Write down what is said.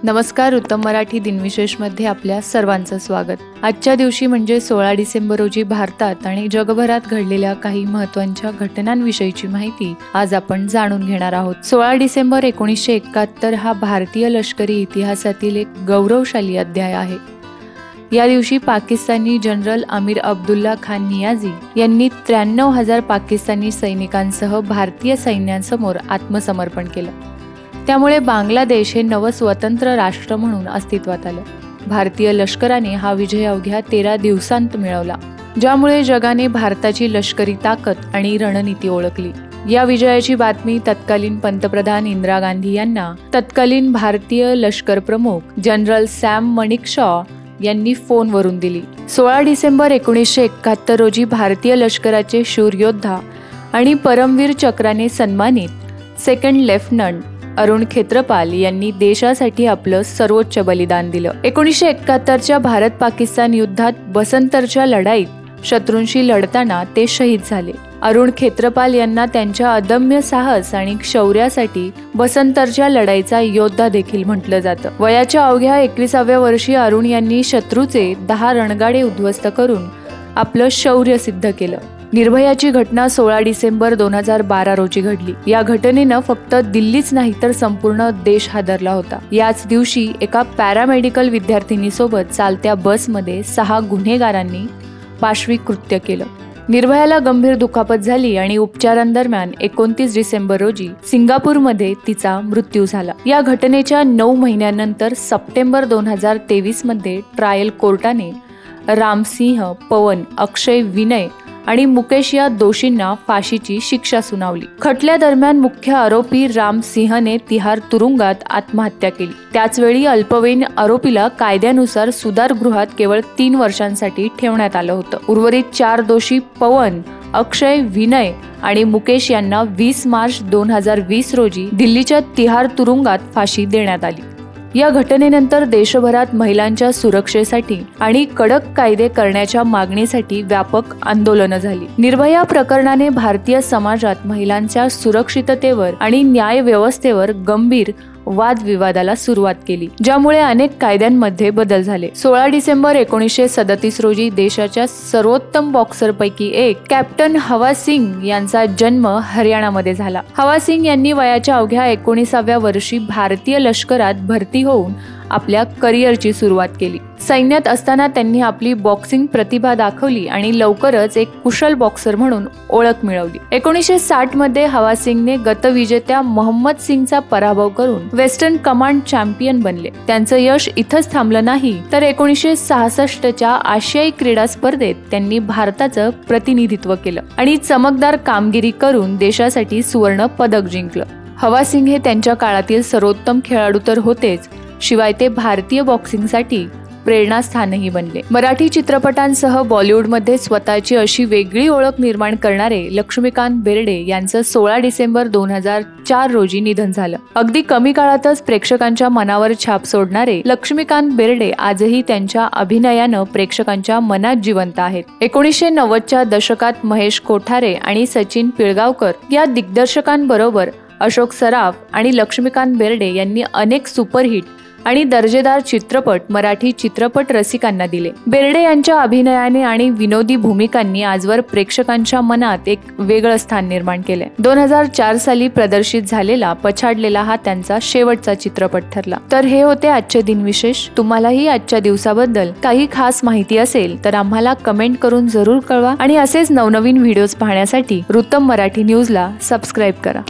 नमस्कार, उत्तम मराठी दिनविशेषमध्ये आपल्या सर्वांचं स्वागत। आजच्या दिवशी म्हणजे 16 डिसेंबर रोजी भारतात आणि जगभरात घडलेल्या काही महत्त्वाच्या घटनांविषयीची माहिती आज आपण जाणून घेणार आहोत। 16 डिसेंबर 1971 हा भारतीय लष्करी इतिहासातील एक गौरवशाली अध्याय आहे। या दिवशी पाकिस्तानी जनरल अमीर अब्दुल्ला खान नियाझी यांनी 93,000 पाकिस्तानी सैनिकांसह भारतीय सैन्यासमोर आत्मसमर्पण केलं। त्यामुळे बांगलादेश हे नव स्वतंत्र राष्ट्र म्हणून अस्तित्वात आलं। भारतीय लष्कराने हा विजय अवघ्या 13 दिवसांत मिळवला, ज्यामुळे जगाने भारताची लष्करी ताकद आणि रणनीती ओळखली। या विजयाची बातमी तत्कालीन पंतप्रधान इंदिरा गांधी यांना तत्कालीन भारतीय लष्कर प्रमुख जनरल सॅम मणिकशॉ यांनी फोनवरून दिली। 16 डिसेंबर 1971 रोजी भारतीय लष्कराचे शूर योद्धा आणि परमवीर चक्राने सन्मानित सेकंड लेफ्टनंट अरुण खेत्रपाल यांनी देशासाठी आपलं सर्वोच्च बलिदान दिलं। 1971च्या भारत पाकिस्तान युद्धात बसंतरच्या लढाईत शत्रूंशी लढताना ते शहीद झाले। अरुण खेत्रपाल यांना त्यांच्या अदम्य साहस आणि शौर्यासाठी बसंतरच्या लढाईचा योद्धा देखील म्हटलं जातं। वयाच्या अवघ्या 21व्या वर्षी अरुण यांनी शत्रूचे 10 रणगाडे उद्ध्वस्त करून आपलं शौर्य सिद्ध केलं। निर्भयाची घटना 16 डिसेंबर 2012 रोजी घडली। या घटनेनं फक्त दिल्लीच नाही तर संपूर्ण देश हादरला होता। याच दिवशी एका पॅरामेडिकल विद्यार्थिनीसोबत चालत्या बसमध्ये 6 गुन्हेगारांनी पाशवी कृत्य केलं। निर्भयाला गंभीर दुखापत झाली आणि उपचारांदरम्यान 29 डिसेंबर रोजी सिंगापूरमध्ये तिचा मृत्यू झाला। या घटनेच्या 9 महिन्यानंतर सप्टेंबर 2023 मध्ये ट्रायल कोर्टाने रामसिंह, पवन, अक्षय, विनय आणि मुकेश या दोषींना फाशीची शिक्षा सुनावली। खटल्यादरम्यान मुख्य आरोपी राम सिंहने तिहार तुरुंगात आत्महत्या केली। त्याचवेळी अल्पवयीन आरोपीला कायद्यानुसार सुधारगृहात केवळ 3 वर्षांसाठी ठेवण्यात आलं होतं। उर्वरित 4 दोषी पवन, अक्षय, विनय आणि मुकेश यांना 20 मार्च 2020 रोजी दिल्लीच्या तिहार तुरुंगात फाशी देण्यात आली। या घटनेनंतर देशभरात महिलांच्या सुरक्षेसाठी आणि कडक कायदे करण्याच्या मागणीसाठी व्यापक आंदोलनं झाली। निर्भया प्रकरणाने भारतीय समाजात महिलांच्या सुरक्षिततेवर आणि न्याय व्यवस्थेवर गंभीर वादविवादाला सुरुवात केली, ज्यामुळे अनेक कायद्यांमध्ये बदल झाले। 16 डिसेंबर 1937 रोजी देशाच्या सर्वोत्तम बॉक्सरपैकी एक कॅप्टन हवा सिंग यांचा जन्म हरियाणामध्ये झाला। हवा सिंग यांनी वयाच्या अवघ्या 19व्या वर्षी भारतीय लष्करात भरती होऊन आपल्या करिअरची सुरुवात केली। सैन्यात असताना त्यांनी आपली बॉक्सिंग प्रतिभा दाखवली आणि लवकरच एक कुशल बॉक्सर म्हणून ओळख मिळवली। 1960 मध्ये हवा सिंगने गतविजेत्या मोहम्मद सिंगचा पराभव करून वेस्टर्न कमांड चॅम्पियन बनले। त्यांचं यश इथंच थांबलं नाही तर 1966च्या आशियाई क्रीडा स्पर्धेत त्यांनी भारताचं प्रतिनिधित्व केलं आणि चमकदार कामगिरी करून देशासाठी सुवर्ण पदक जिंकलं। हवा सिंग हे त्यांच्या काळातील सर्वोत्तम खेळाडू तर होतेच, शिवाय ते भारतीय बॉक्सिंगसाठी प्रेरणास्थानही बनले। मराठी चित्रपटांसह बॉलिवूडमध्ये स्वतःची अशी वेगळी ओळख निर्माण करणारे लक्ष्मीकांत बेर्डे यांचं 16 डिसेंबर 2004 रोजी निधन झालं। अगदी कमी काळातच प्रेक्षकांच्या मनावर छाप सोडणारे लक्ष्मीकांत बेर्डे आजही त्यांच्या अभिनयानं प्रेक्षकांच्या मनात जिवंत आहेत। 1990च्या दशकात महेश कोठारे आणि सचिन पिळगावकर या दिग्दर्शकांबरोबर अशोक सराफ आणि लक्ष्मीकांत बेर्डे यांनी अनेक सुपरहिट आणि दर्जेदार चित्रपट मराठी चित्रपट रसिकांना दिले। बेर्डे यांच्या अभिनयाने आणि विनोदी भूमिकांनी आजवर प्रेक्षकांच्या मनात एक वेगळं स्थान निर्माण केले। 2004 साली प्रदर्शित झालेला पछाडलेला हा त्यांचा शेवटचा चित्रपट ठरला। तर हे होते आजचे दिनविशेष। तुम्हालाही आजच्या दिवसाबद्दल काही खास माहिती असेल तर आम्हाला कमेंट करून जरूर कळवा आणि असेच नवनवीन व्हिडिओज पाहण्यासाठी उत्तम मराठी न्यूजला सबस्क्राईब करा।